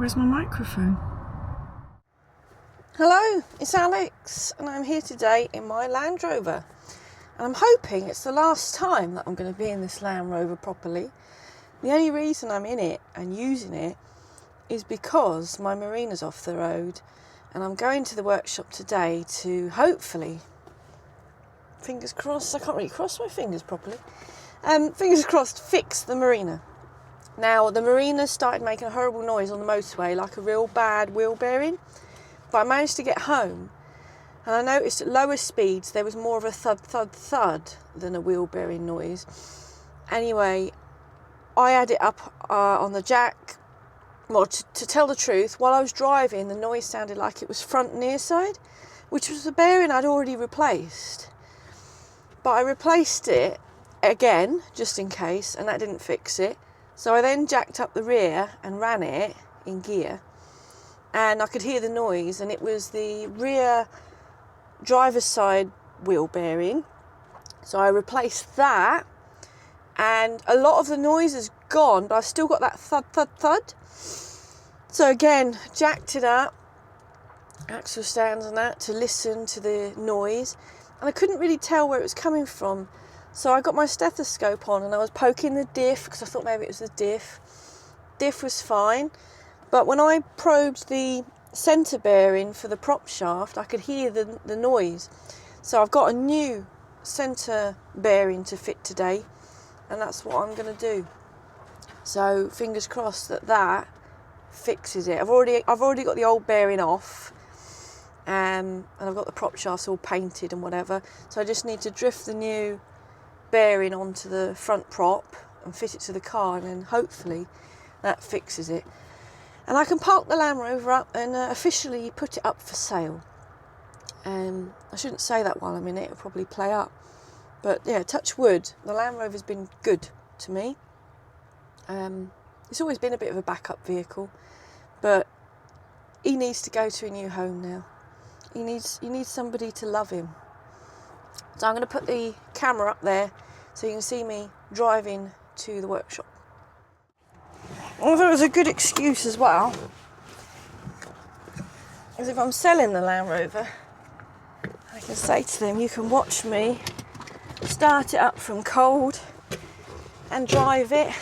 Where's my microphone? Hello, it's Alex and I'm here today in my Land Rover. And I'm hoping it's the last time that I'm going to be in this Land Rover properly. The only reason I'm in it and using it is because my Marina's off the road and I'm going to the workshop today to hopefully, fingers crossed, I can't really cross my fingers properly, fingers crossed, fix the Marina. Now the Marina started making a horrible noise on the motorway, like a real bad wheel bearing, but I managed to get home and I noticed at lower speeds there was more of a thud thud thud than a wheel bearing noise. Anyway, I had it up on the jack. Well, to tell the truth, while I was driving the noise sounded like it was front and near side, which was the bearing I'd already replaced. But I replaced it again just in case and that didn't fix it. So I then jacked up the rear and ran it in gear and I could hear the noise, and it was the rear driver's side wheel bearing. So I replaced that and a lot of the noise is gone, but I've still got that thud thud thud. So again, jacked it up, axle stands and that, to listen to the noise, and I couldn't really tell where it was coming from. So I got my stethoscope on and I was poking the diff because I thought maybe it was the diff. Diff was fine, but when I probed the centre bearing for the prop shaft, I could hear the noise. So I've got a new centre bearing to fit today, and that's what I'm going to do. So fingers crossed that fixes it. I've already got the old bearing off, and I've got the prop shafts all painted and whatever. So I just need to drift the new bearing onto the front prop and fit it to the car, and then hopefully that fixes it. And I can park the Land Rover up and officially put it up for sale. I shouldn't say that while I'm in it, it'll probably play up. But yeah, touch wood, the Land Rover's been good to me. It's always been a bit of a backup vehicle, but he needs to go to a new home now. He needs somebody to love him. So I'm going to put the camera up there so you can see me driving to the workshop. I thought it was a good excuse as well, because if I'm selling the Land Rover, I can say to them, you can watch me start it up from cold and drive it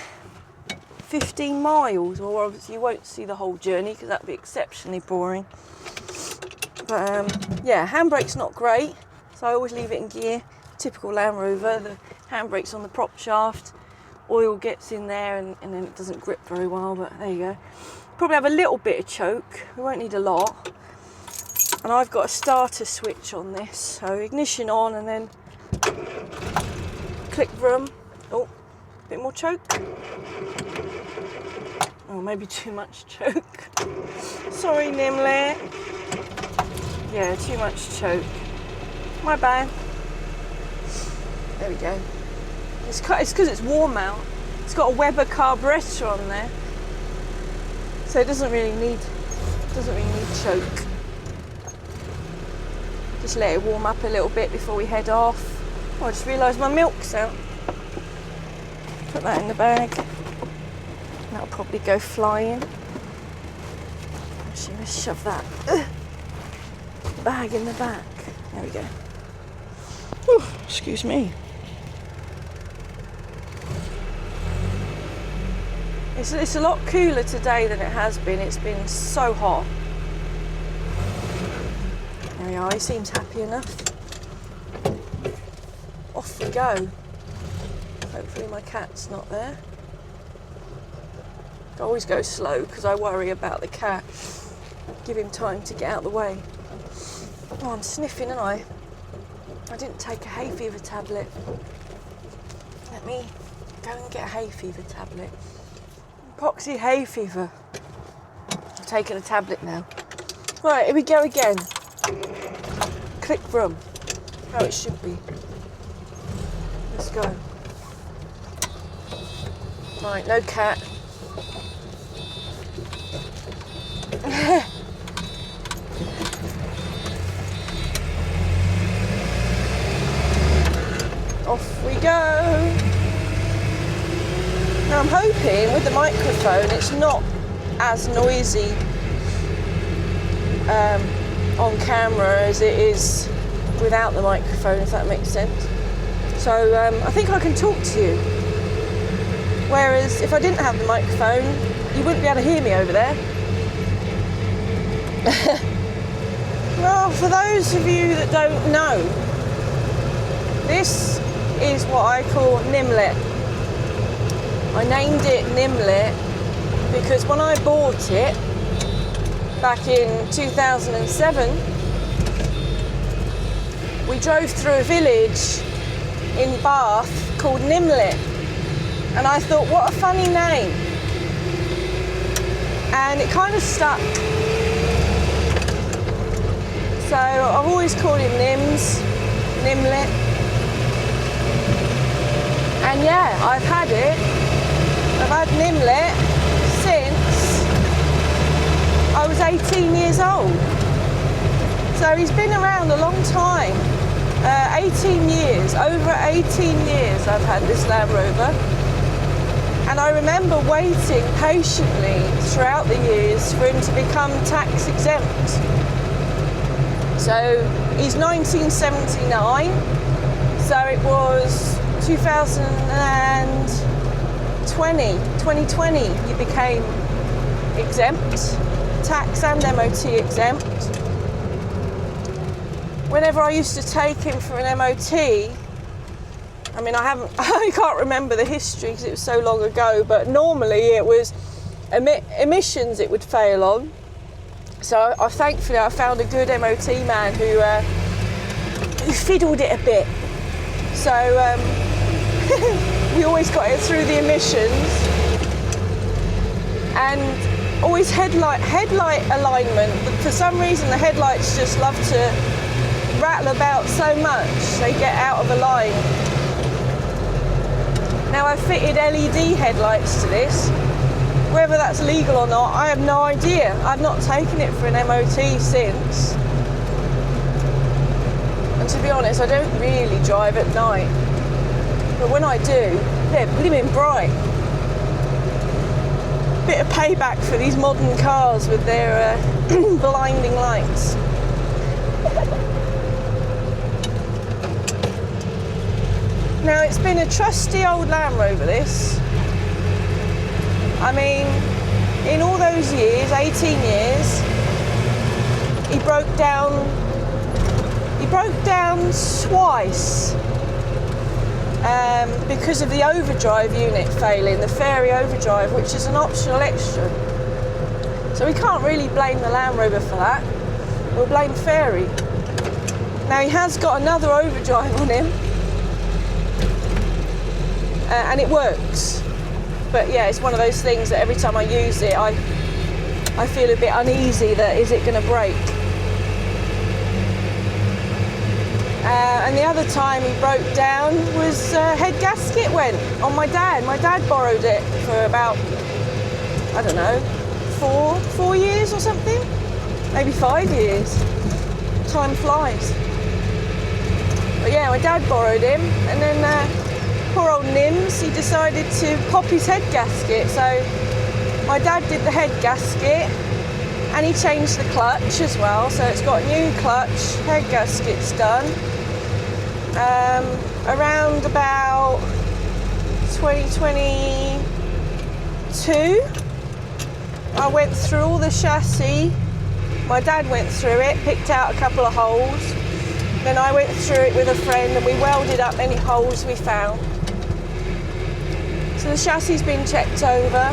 15 miles. Well, obviously you won't see the whole journey because that'd be exceptionally boring. But yeah, handbrake's not great, so I always leave it in gear. Typical Land Rover, the handbrake's on the prop shaft. Oil gets in there and then it doesn't grip very well, but there you go. Probably have a little bit of choke, we won't need a lot. And I've got a starter switch on this, so ignition on and then click vroom. Oh, a bit more choke. Oh, maybe too much choke. Sorry, Nimlet. Yeah, too much choke. My bad. There we go. It's because it's warm out. It's got a Weber carburetor on there, so it doesn't really need choke. Just let it warm up a little bit before we head off. Oh, I just realised my milk's out. Put that in the bag. That'll probably go flying. Actually, let's shove that bag in the back. There we go. Whew, excuse me. It's a lot cooler today than it has been. It's been so hot. There we are, he seems happy enough. Off we go. Hopefully my cat's not there. I always go slow because I worry about the cat. Give him time to get out of the way. Oh, I'm sniffing, aren't I? I didn't take a hay fever tablet. Let me go and get a hay fever tablet. Epoxy hay fever. I'm taking a tablet now. Right, here we go again. Click vroom. How it should be. Let's go. Right, no cat. Off we go. Now I'm hoping with the microphone it's not as noisy on camera as it is without the microphone, if that makes sense. So I think I can talk to you. Whereas if I didn't have the microphone, you wouldn't be able to hear me over there. Well, for those of you that don't know, this is what I call Nimlet. I named it Nimlet because when I bought it back in 2007, we drove through a village in Bath called Nimlet, and I thought, what a funny name, and it kind of stuck. So I've always called him Nimlet, and yeah, I've had it. I've had Nimlet since I was 18 years old. So he's been around a long time. 18 years, over 18 years I've had this Land Rover. And I remember waiting patiently throughout the years for him to become tax exempt. So he's 1979, so it was 2020 he became exempt, tax and MOT exempt. Whenever I used to take him for an MOT, I mean, I can't remember the history because it was so long ago, but normally it was emissions it would fail on. So thankfully I found a good MOT man who fiddled it a bit. So we always got it through the emissions. And always headlight alignment. For some reason the headlights just love to rattle about so much, they get out of line. Now I've fitted LED headlights to this. Whether that's legal or not, I have no idea. I've not taken it for an MOT since. And to be honest, I don't really drive at night. But when I do, they're blimmin' bright. Bit of payback for these modern cars with their blinding lights. Now, it's been a trusty old Land Rover, this. I mean, in all those years, 18 years, he broke down twice because of the overdrive unit failing, the fairy overdrive, which is an optional extra. So we can't really blame the Land Rover for that. We'll blame fairy. Now, he has got another overdrive on him, and it works. But yeah, it's one of those things that every time I use it, I feel a bit uneasy that is it going to break. And the other time he broke down was head gasket went on my dad. My dad borrowed it for about, I don't know, four years or something? Maybe 5 years. Time flies. But yeah, my dad borrowed him, and then poor old Nims, he decided to pop his head gasket. So my dad did the head gasket and he changed the clutch as well. So it's got a new clutch, head gasket's done. Around about 2022, I went through all the chassis. My dad went through it, picked out a couple of holes. Then I went through it with a friend and we welded up any holes we found. So the chassis has been checked over,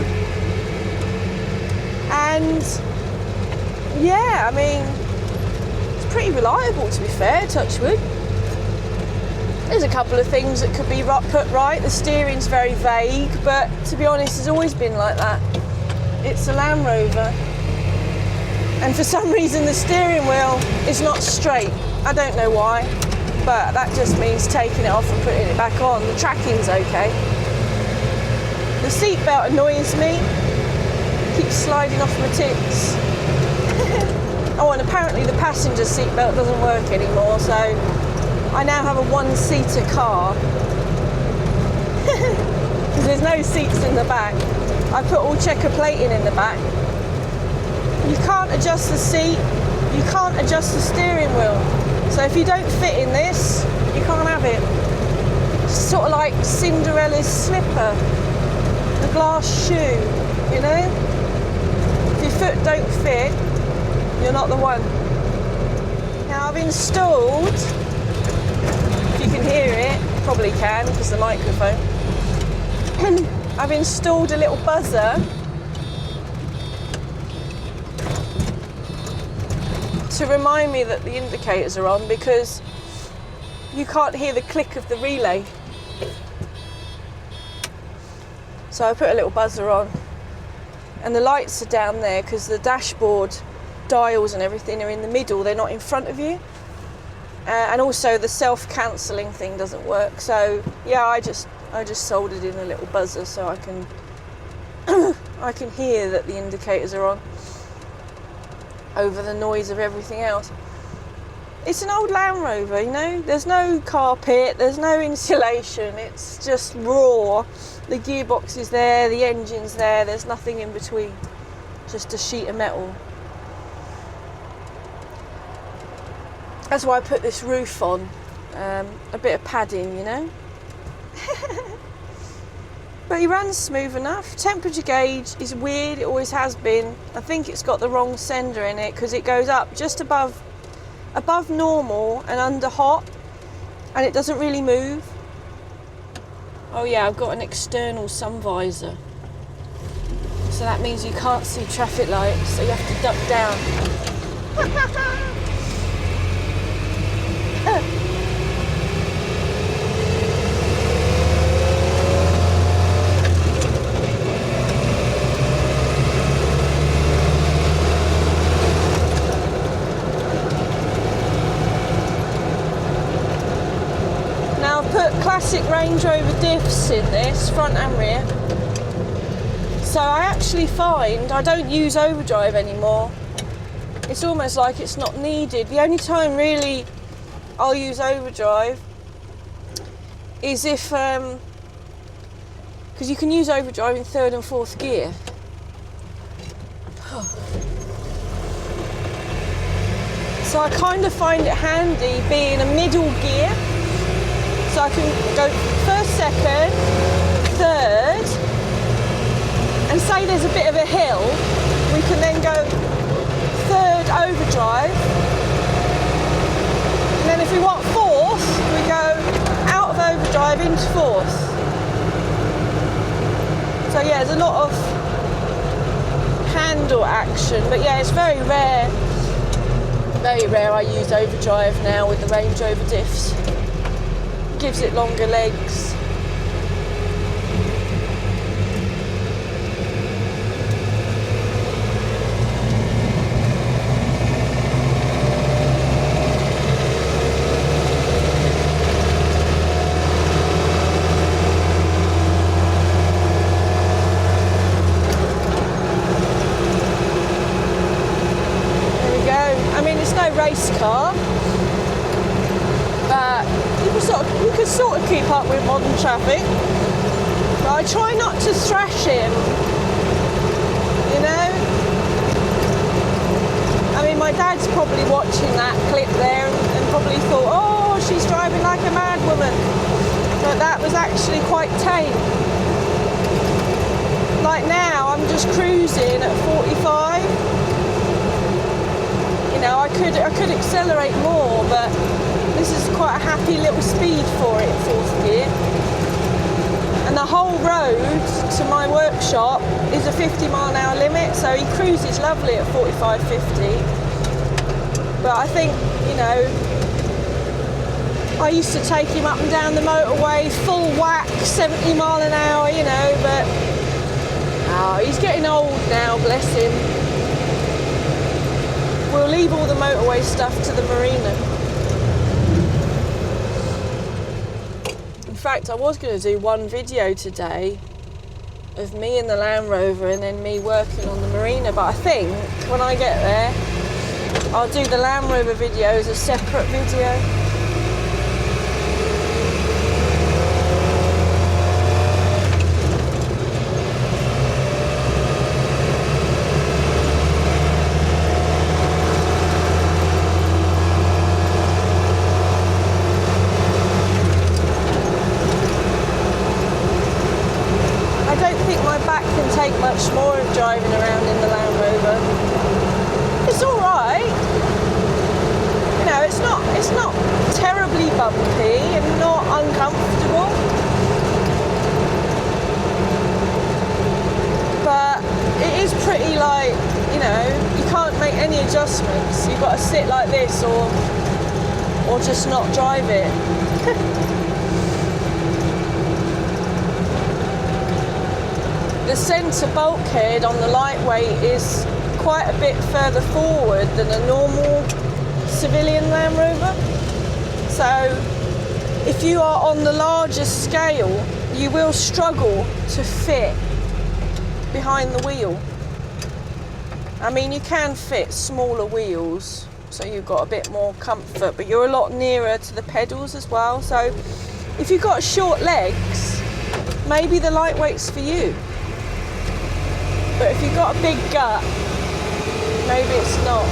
and yeah, I mean, it's pretty reliable, to be fair, touch wood. There's a couple of things that could be put right. The steering's very vague, but to be honest, it's always been like that. It's a Land Rover, and for some reason the steering wheel is not straight. I don't know why, but that just means taking it off and putting it back on. The tracking's okay. The seatbelt annoys me. Keeps sliding off my tits. Oh, and apparently the passenger seatbelt doesn't work anymore, so I now have a one-seater car. Because there's no seats in the back. I put all checker plating in the back, You can't adjust the seat, you can't adjust the steering wheel. So if you don't fit in this, you can't have it. It's sort of like Cinderella's slipper, the glass shoe, you know? If your foot don't fit, you're not the one. Now I've installed, if you can hear it, probably can because the microphone, I've installed a little buzzer to remind me that the indicators are on, because you can't hear the click of the relay. So I put a little buzzer on, and the lights are down there because the dashboard dials and everything are in the middle, they're not in front of you. And also the self-cancelling thing doesn't work. So yeah, I just soldered in a little buzzer so I can I can hear that the indicators are on over the noise of everything else. It's an old Land Rover, you know, there's no carpet, there's no insulation, it's just raw. The gearbox is there, the engine's there, there's nothing in between, just a sheet of metal. That's why I put this roof on, a bit of padding, you know. But he runs smooth enough. Temperature gauge is weird, it always has been. I think it's got the wrong sender in it because it goes up just above normal and under hot, and it doesn't really move. Oh yeah, I've got an external sun visor. So that means you can't see traffic lights, so you have to duck down. Now I've put classic Range Rover diffs in this, front and rear. So I actually find I don't use overdrive anymore. It's almost like it's not needed. The only time really I'll use overdrive is if, because you can use overdrive in third and fourth gear. So I kind of find it handy being a middle gear. So I can go first, second, third, and say there's a bit of a hill, we can then go third overdrive, and then if we want fourth, we go out of overdrive into fourth. So yeah, there's a lot of handle action, but yeah, it's very rare I use overdrive now with the Range Rover diffs. Gives it longer legs. Race car, but you can sort of keep up with modern traffic. But I try not to thrash him, you know. I mean, my dad's probably watching that clip there and probably thought, oh, she's driving like a mad woman. But that was actually quite tame. Like now, I'm just cruising at 45. You know, I could accelerate more, but this is quite a happy little speed for it, fourth gear. And the whole road to my workshop is a 50-mile-an-hour limit, so he cruises lovely at 45, 50. But I think, you know, I used to take him up and down the motorway, full whack, 70 mile an hour, you know, but he's getting old now, bless him. We'll leave all the motorway stuff to the marina. In fact, I was going to do one video today of me in the Land Rover and then me working on the marina, but I think when I get there, I'll do the Land Rover video as a separate video. take much more of driving around in the Land Rover. It's all right. You know, it's not terribly bumpy and not uncomfortable. But it is pretty, like, you know, you can't make any adjustments. You've got to sit like this or just not drive it. The centre bulkhead on the lightweight is quite a bit further forward than a normal civilian Land Rover. So if you are on the larger scale, you will struggle to fit behind the wheel. I mean, you can fit smaller wheels, so you've got a bit more comfort, but you're a lot nearer to the pedals as well. So if you've got short legs, maybe the lightweight's for you. But if you've got a big gut, maybe it's not.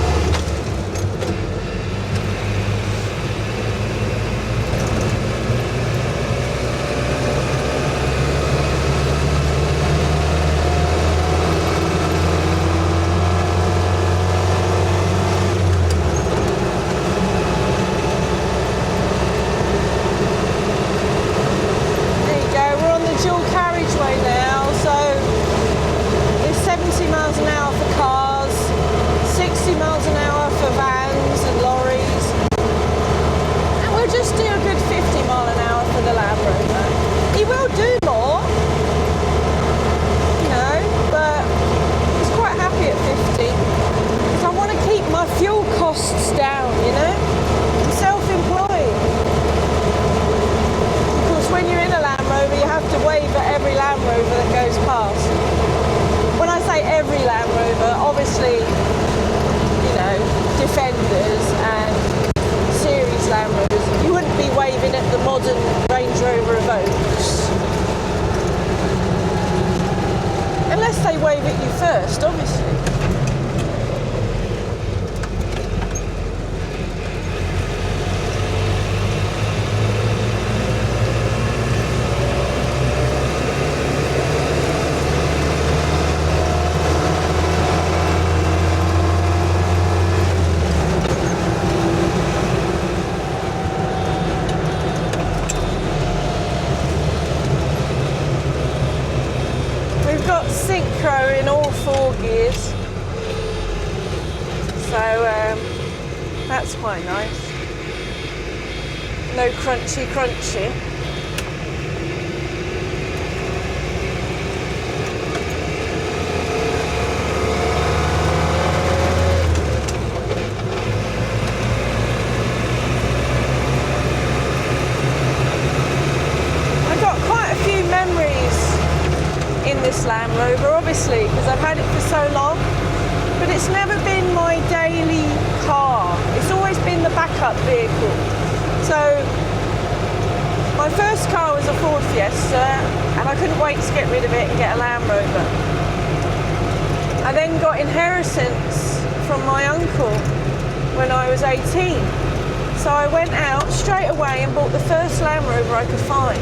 That's quite nice. No crunchy. I've got quite a few memories in this Land Rover, obviously, because I've had it for so long. But it's never been my daily car. It's always been the backup vehicle. So my first car was a Ford Fiesta, and I couldn't wait to get rid of it and get a Land Rover. I then got inheritance from my uncle when I was 18. So I went out straight away and bought the first Land Rover I could find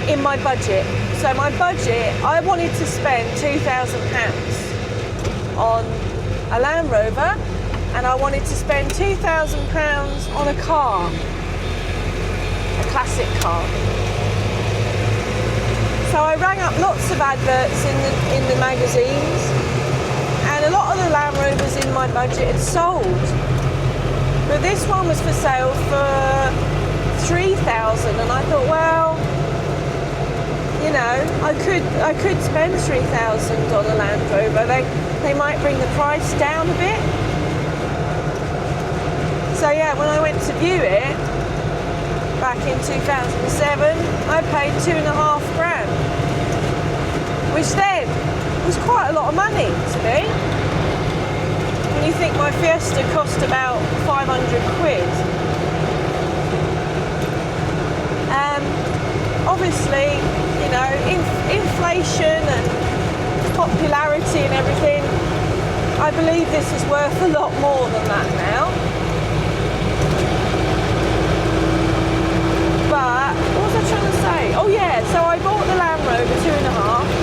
in my budget. So my budget, I wanted to spend £2,000 on a Land Rover, and I wanted to spend £2,000 on a car, a classic car. So I rang up lots of adverts in the magazines, and a lot of the Land Rovers in my budget had sold. But this one was for sale for £3,000, and I thought, well, you know, I could spend £3,000 on a Land Rover. They might bring the price down a bit. So yeah, when I went to view it back in 2007, I paid £2,500, which then was quite a lot of money to me. When you think my Fiesta cost about 500 quid. Obviously, you know, inflation and popularity and everything, I believe this is worth a lot more than that now. But what was I trying to say? Oh yeah, so I bought the Land Rover 2.5.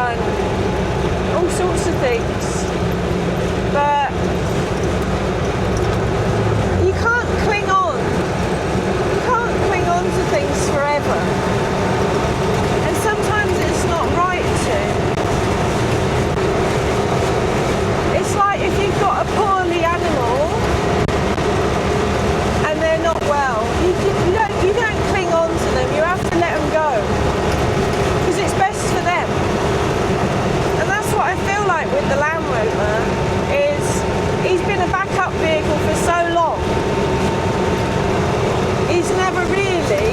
done all sorts of things, but you can't cling on. You can't cling on to things forever, and sometimes it's not right to. It's like if you've got a poorly animal and they're not well, you don't cling on to them. You have to let them go because it's best for them. And that's what I feel like with the Land Rover. Is he's been a backup vehicle for so long. He's never really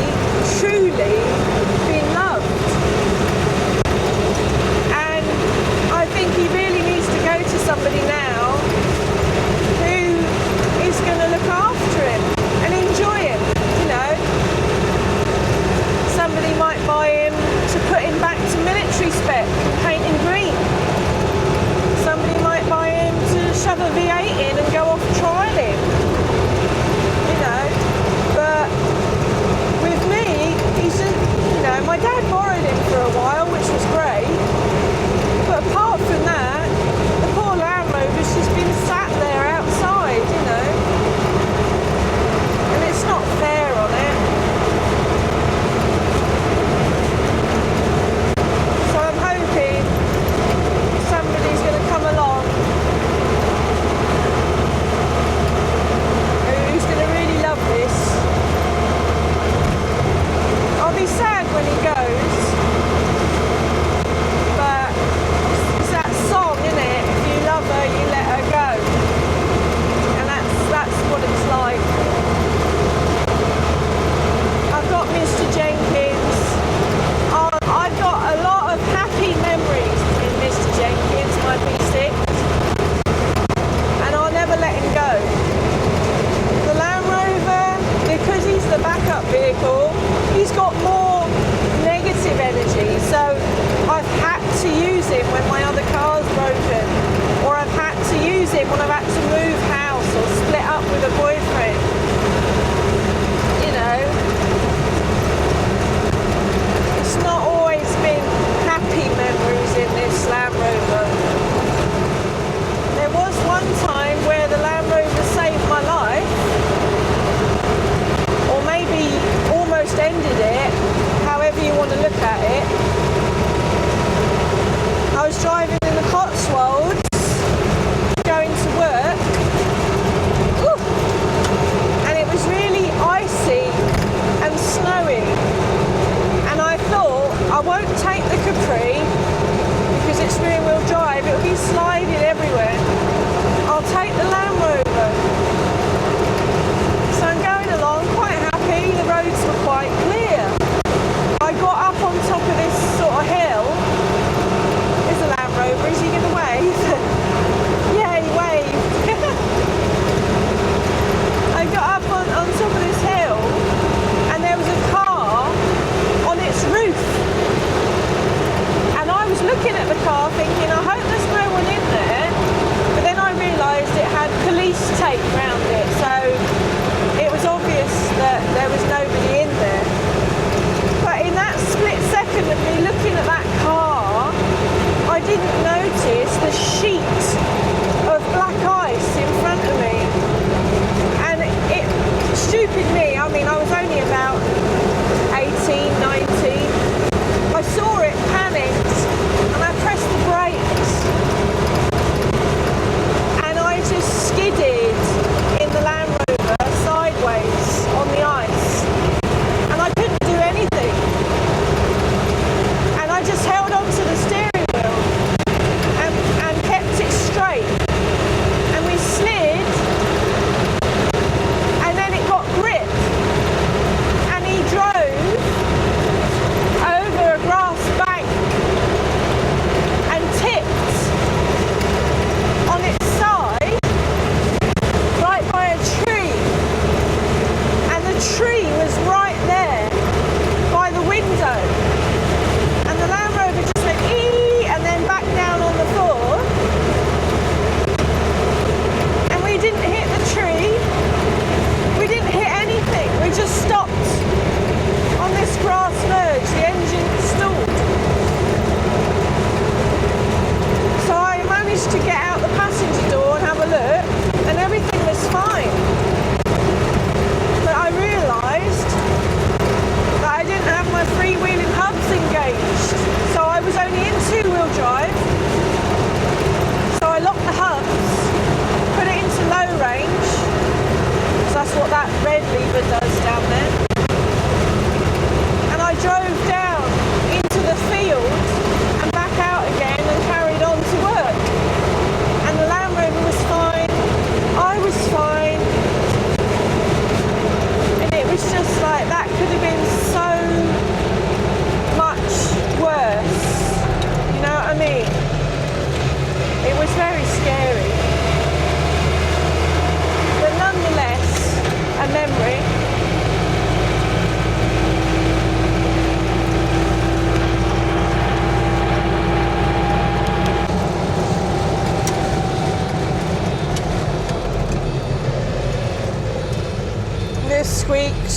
truly been loved, and I think he really needs to go to somebody now who is going to look after him and enjoy him. You know, somebody might buy him to put him back to military spec and paint him green. Somebody might buy him to shove a V8 in and go off trialing. You know, but with me, he's just, you know, my dad borrowed him for a while, which was great. But apart from that, the poor Land Rover's just been sat there outside, you know. And it's not fair on it. So I'm hoping somebody's going to come along who's going to really love this. I'll be sad when he goes, but it's that song, isn't it? If you love her, you let her go. And that's what it's like. I've got Mr. Jenkins. I've got a lot of happy memories in Mr. Jenkins, my P6, and I'll never let him go. The Land Rover, because he's the backup vehicle, he's got more negative energy, so I've had to use him when my other car's broken, or I've had to use him when I've had to move house or split up with a boyfriend. You know, it's not always been happy memories in this Land Rover. There was one time where the Land Rover saved my life, or maybe almost ended it, however you want to look at it. I was driving in the Cotswolds, going to work. Ooh.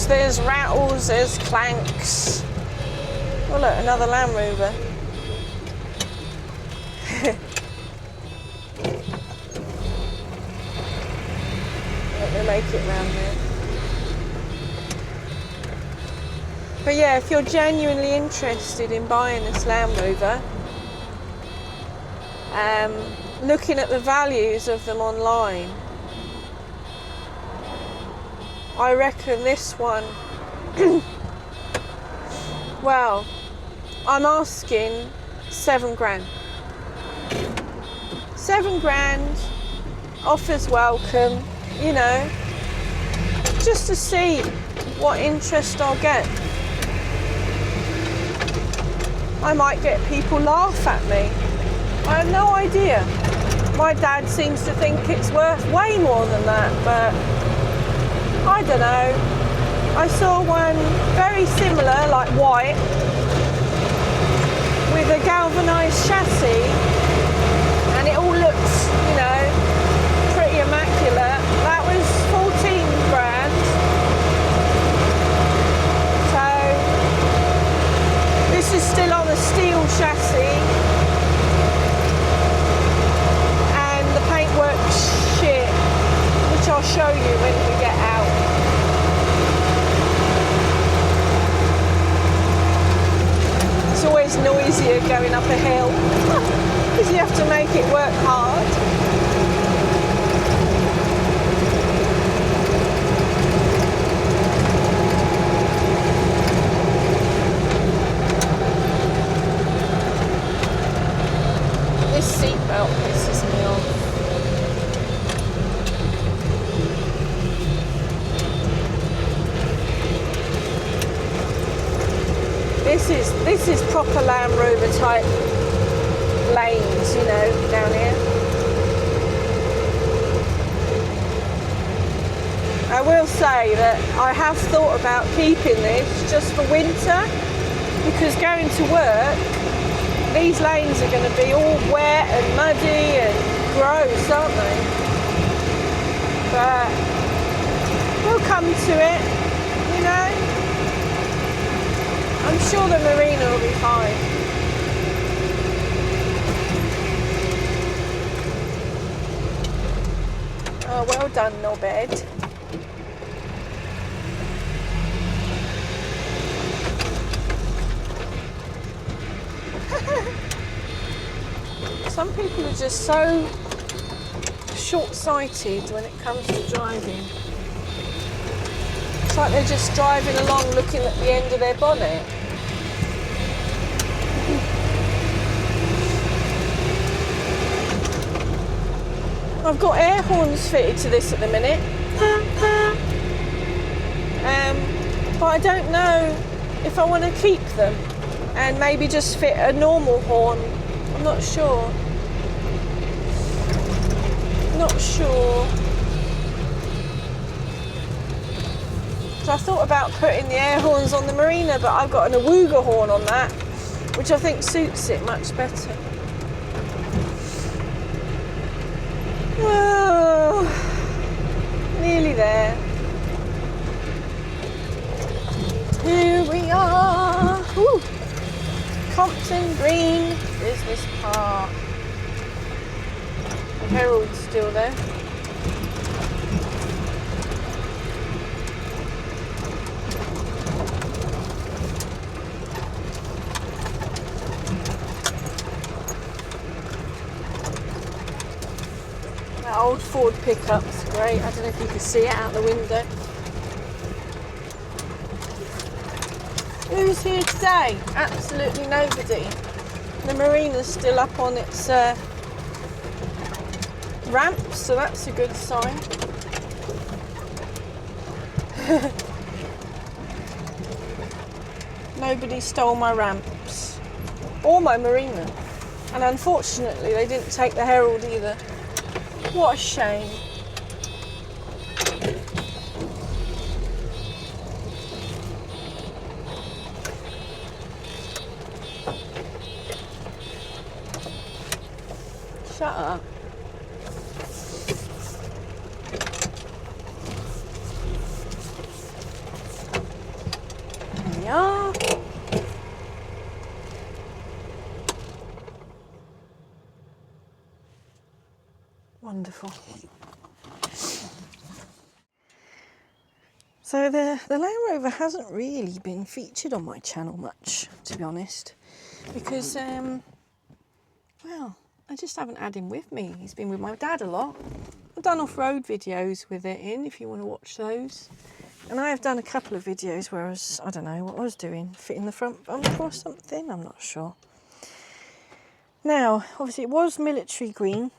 knocks, there's rattles, there's clanks. Oh look, another Land Rover. Let me make it round there. But yeah, if you're genuinely interested in buying this Land Rover, looking at the values of them online, I reckon this one, well, I'm asking 7 grand. 7 grand, offers welcome, you know, just to see what interest I'll get. I might get people laugh at me. I have no idea. My dad seems to think it's worth way more than that, but I don't know. I saw one very similar, like white, with a galvanised chassis, and it all looks, you know, pretty immaculate. That was 14 grand. So this is still on a steel chassis, and the paintwork's shit, which I'll show you when we get out. It's always noisier going up a hill because you have to make it work hard. This seatbelt pisses me off. This is proper Land Rover type lanes, you know, down here. I will say that I have thought about keeping this just for winter, because going to work, these lanes are going to be all wet and muddy and gross, aren't they? But we'll come to it, you know. I'm sure the marina will be fine. Oh, well done, knobhead. Some people are just so short-sighted when it comes to driving. It's like they're just driving along looking at the end of their bonnet. I've got air horns fitted to this at the minute. But I don't know if I want to keep them and maybe just fit a normal horn. I'm not sure. Not sure. So I thought about putting the air horns on the marina, but I've got an awooga horn on that, which I think suits it much better. Oh, nearly there. Here we are. Woo. Compton Green Business Park. The Herald's still there. That old Ford pickup's great. I don't know if you can see it out the window. Who's here today? Absolutely nobody. The marina's still up on its ramp, so that's a good sign. Nobody stole my ramps or my marina, and unfortunately they didn't take the Herald either. What a shame. Shut up. Wonderful. So the Land Rover hasn't really been featured on my channel much, to be honest, because, well, I just haven't had him with me. He's been with my dad a lot. I've done off-road videos with it in, if you want to watch those. And I have done a couple of videos where I don't know what I was doing, fitting the front bumper or something, I'm not sure. Now, obviously it was military green.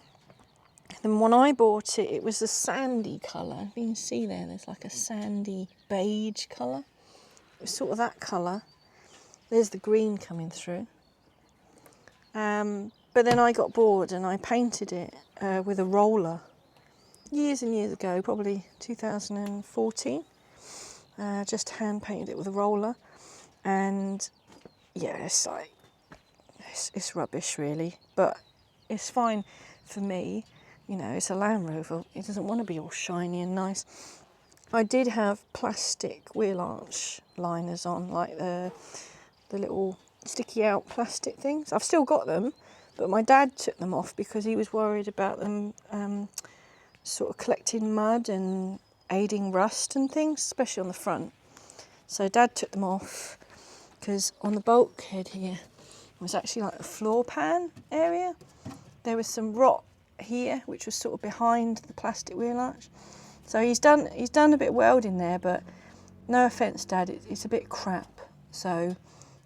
Then when I bought it, it was a sandy colour. You can see there's like a sandy beige colour. It was sort of that colour. There's the green coming through. But then I got bored and I painted it with a roller. Years and years ago, probably 2014. Just hand painted it with a roller. And yeah, it's like, it's rubbish really. But it's fine for me. You know, it's a Land Rover. It doesn't want to be all shiny and nice. I did have plastic wheel arch liners on, like the little sticky out plastic things. I've still got them, but my dad took them off because he was worried about them sort of collecting mud and aiding rust and things, especially on the front. So Dad took them off because on the bulkhead here was actually like a floor pan area. There was some rot here, which was sort of behind the plastic wheel arch. So he's done a bit of welding there, but no offence, Dad, it's a bit crap. So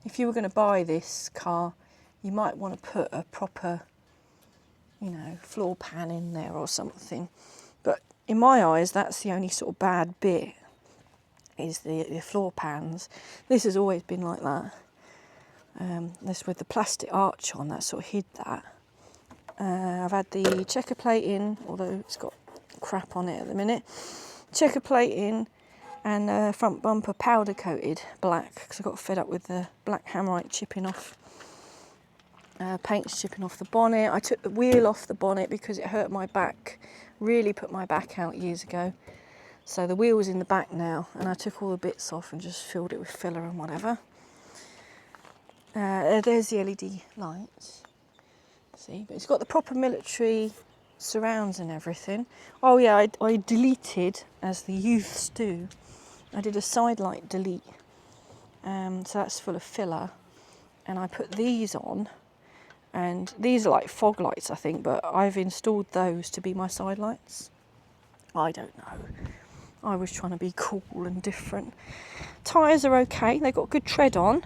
if you were going to buy this car, you might want to put a proper, you know, floor pan in there or something. But in my eyes, that's the only sort of bad bit, is the floor pans. This has always been like that. This with the plastic arch on, that sort of hid that. I've had the checker plate in, although it's got crap on it at the minute. Checker plate in, and front bumper powder coated black, because I got fed up with the black hammerite chipping off. Paint's chipping off the bonnet. I took the wheel off the bonnet because it hurt my back, really put my back out years ago. So the wheel was in the back now, and I took all the bits off and just filled it with filler and whatever. There's the LED lights. See, but it's got the proper military surrounds and everything. Oh yeah, I deleted, as the youths do. I did a side light delete, so that's full of filler, and I put these on, and these are like fog lights, I think, but I've installed those to be my side lights. I don't know. I was trying to be cool and different. Tyres are okay. They've got good tread on.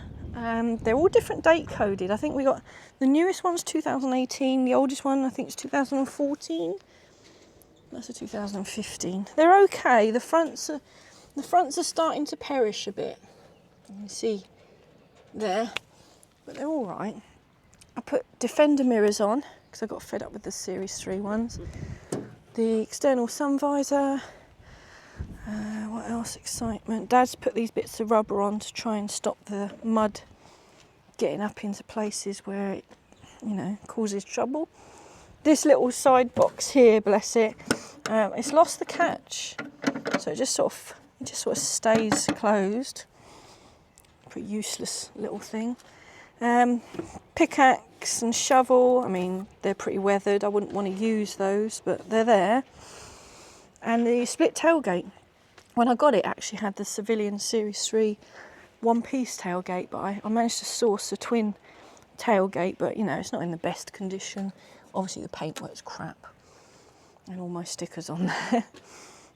They're all different date coded. I think we got the newest one's 2018. The oldest one, I think, is 2014. That's a 2015. They're okay. The fronts are starting to perish a bit. You can see there, but they're all right. I put Defender mirrors on because I got fed up with the Series 3 ones. The external sun visor. What else? Excitement. Dad's put these bits of rubber on to try and stop the mud getting up into places where it, you know, causes trouble. This little side box here, bless it, it's lost the catch, so it just sort of stays closed. Pretty useless little thing. Pickaxe and shovel. I mean, they're pretty weathered. I wouldn't want to use those, but they're there. And the split tailgate. When I got it, actually had the civilian Series 3 one-piece tailgate, but I managed to source a twin tailgate, but you know, it's not in the best condition. Obviously the paintwork's crap, and all my stickers on there.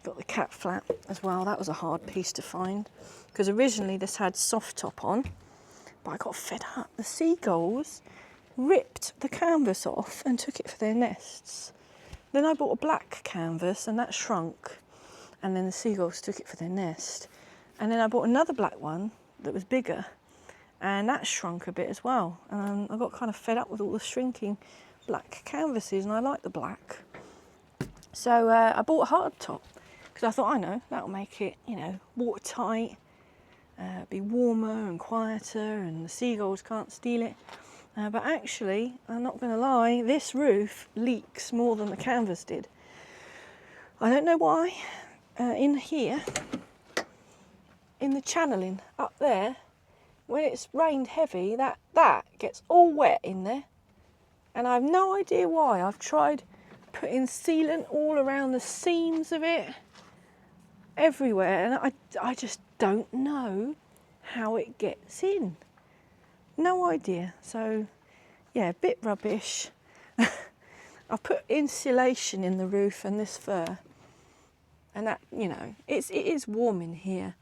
Got the cat flap as well. That was a hard piece to find, because originally this had soft top on, but I got fed up. The seagulls ripped the canvas off and took it for their nests. Then I bought a black canvas and that shrunk, and then the seagulls took it for their nest. And then I bought another black one that was bigger, and that shrunk a bit as well. And I got kind of fed up with all the shrinking black canvases, and I like the black. So I bought a hard top, because I thought, I know, that'll make it, you know, watertight, be warmer and quieter, and the seagulls can't steal it. But actually, I'm not going to lie, this roof leaks more than the canvas did. I don't know why. In here, in the channeling up there, when it's rained heavy, that gets all wet in there. And I have no idea why. I've tried putting sealant all around the seams of it, everywhere, and I just don't know how it gets in. No idea. So yeah, a bit rubbish. I put insulation in the roof and this fur, and that, you know, it is warm in here,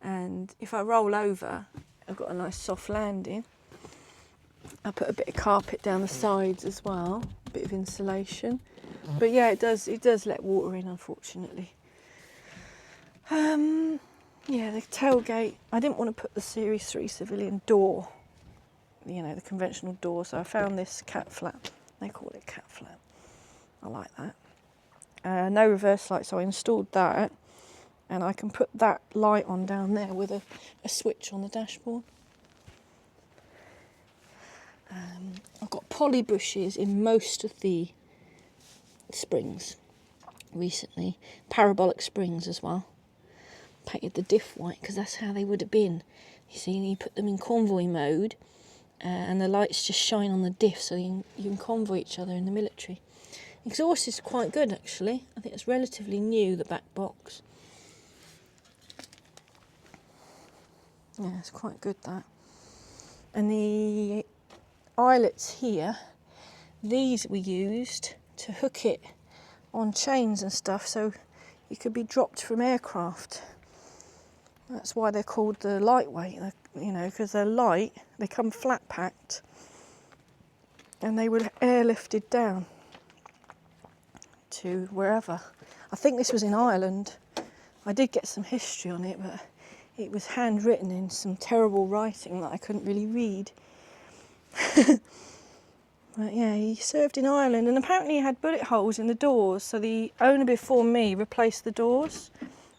and if I roll over, I've got a nice soft landing. I put a bit of carpet down the sides as well, a bit of insulation. But yeah, it does let water in, unfortunately. Yeah, the tailgate, I didn't want to put the Series 3 civilian door, you know, the conventional door, so I found this cat flap. They call it cat flap. I like that. No reverse light, so I installed that, and I can put that light on down there with a switch on the dashboard. I've got poly bushes in most of the springs recently, parabolic springs as well. Painted the diff white because that's how they would have been. You see, you put them in convoy mode, and the lights just shine on the diff, so you can convoy each other in the military. Exhaust is quite good actually. I think it's relatively new, the back box. Yeah, it's quite good, that. And the eyelets here, these we used to hook it on chains and stuff, so it could be dropped from aircraft. That's why they're called the lightweight, you know, because they're light, they come flat packed, and they were airlifted down to wherever. I think this was in Ireland. I did get some history on it, but it was handwritten in some terrible writing that I couldn't really read. But yeah, he served in Ireland, and apparently he had bullet holes in the doors, so the owner before me replaced the doors,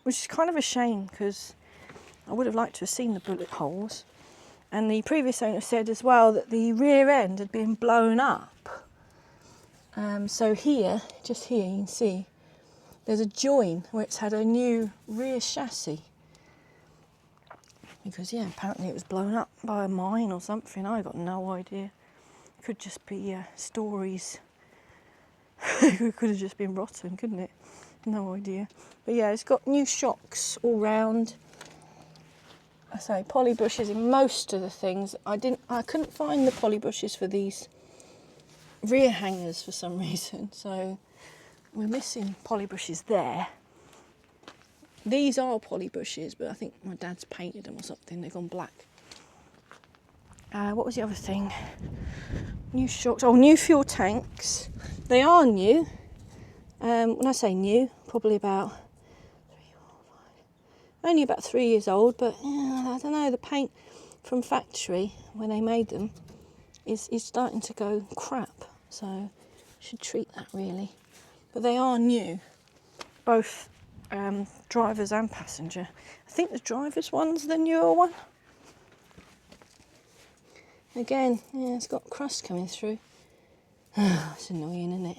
which is kind of a shame because I would have liked to have seen the bullet holes. And the previous owner said as well that the rear end had been blown up. So here, just here, you can see there's a join where it's had a new rear chassis. Because yeah, apparently it was blown up by a mine or something. I got no idea. It could just be stories. It could have just been rotten, couldn't it? No idea. But yeah, it's got new shocks all round. I say poly bushes in most of the things. I couldn't find the poly bushes for these rear hangers for some reason, so we're missing poly bushes there. These are poly bushes, but I think my dad's painted them or something. They've gone black. What was the other thing? New shocks. Oh, new fuel tanks. They are new. When I say new, probably about only about 3 years old, but yeah, I don't know, the paint from factory when they made them is starting to go crap, so should treat that really. But they are new, both drivers and passenger. I think the driver's one's the newer one. Again, yeah, it's got crust coming through. It's annoying, isn't it?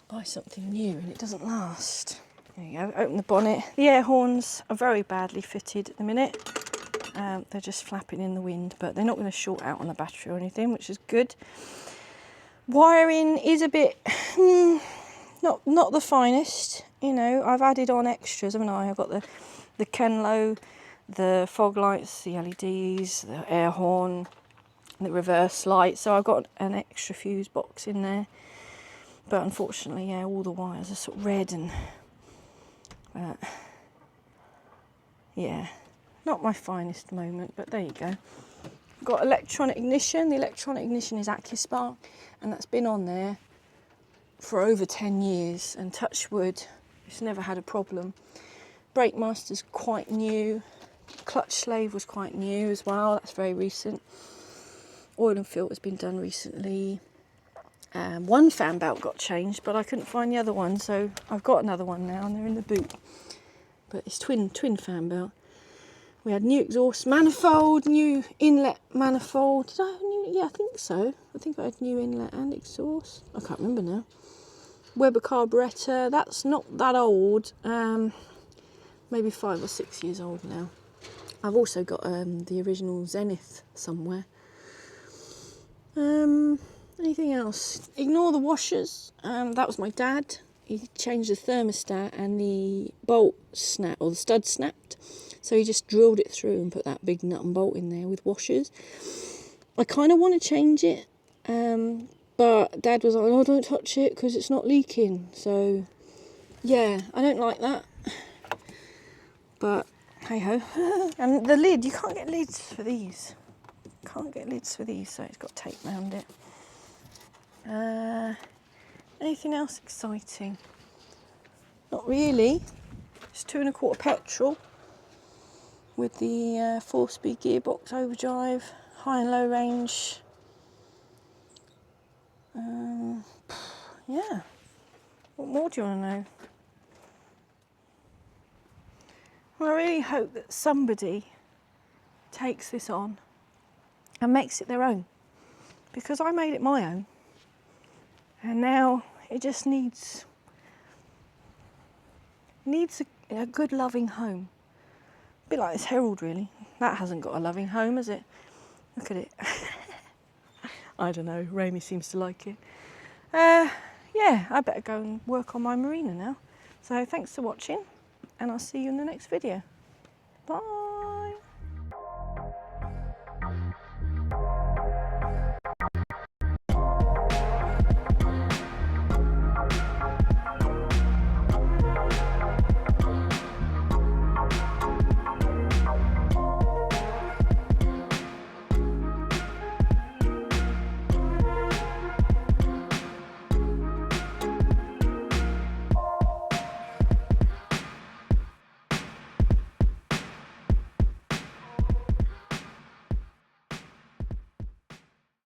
Buy something new and it doesn't last. There you go, open the bonnet. The air horns are very badly fitted at the minute. They're just flapping in the wind, but they're not going to short out on the battery or anything, which is good. Wiring is a bit, not the finest. You know, I've added on extras, haven't I? I've got the Kenlo, the fog lights, the LEDs, the air horn, the reverse light. So I've got an extra fuse box in there. But unfortunately, yeah, all the wires are sort of red and... yeah, not my finest moment, but there you go. Got electronic ignition. The electronic ignition is AccuSpark, and that's been on there for over 10 years, and touch wood, it's never had a problem. Brake master's quite new. Clutch slave was quite new as well, that's very recent. Oil and filter's been done recently. One fan belt got changed, but I couldn't find the other one, so I've got another one now, and they're in the boot. But it's twin fan belt. We had new exhaust manifold, new inlet manifold. Did I have new? Yeah, I think so. I think I had new inlet and exhaust. I can't remember now. Weber carburettor. That's not that old. Maybe 5 or 6 years old now. I've also got the original Zenith somewhere. Anything else? Ignore the washers. That was my dad. He changed the thermostat and the bolt snapped, or the stud snapped. So he just drilled it through and put that big nut and bolt in there with washers. I kind of want to change it, but Dad was like, oh, don't touch it because it's not leaking. So, yeah, I don't like that. But, hey-ho. And the lid, you can't get lids for these. Can't get lids for these, so it's got tape around it. Anything else exciting? Not really. It's 2 1/4 petrol with the 4-speed gearbox overdrive, high and low range. Yeah. What more do you want to know? Well, I really hope that somebody takes this on and makes it their own, because I made it my own, and now it just needs a good loving home. A bit like this Herald, really. That hasn't got a loving home, has it? Look at it. I don't know, Rami seems to like it. Yeah, I better go and work on my marina now. So thanks for watching, and I'll see you in the next video. Bye.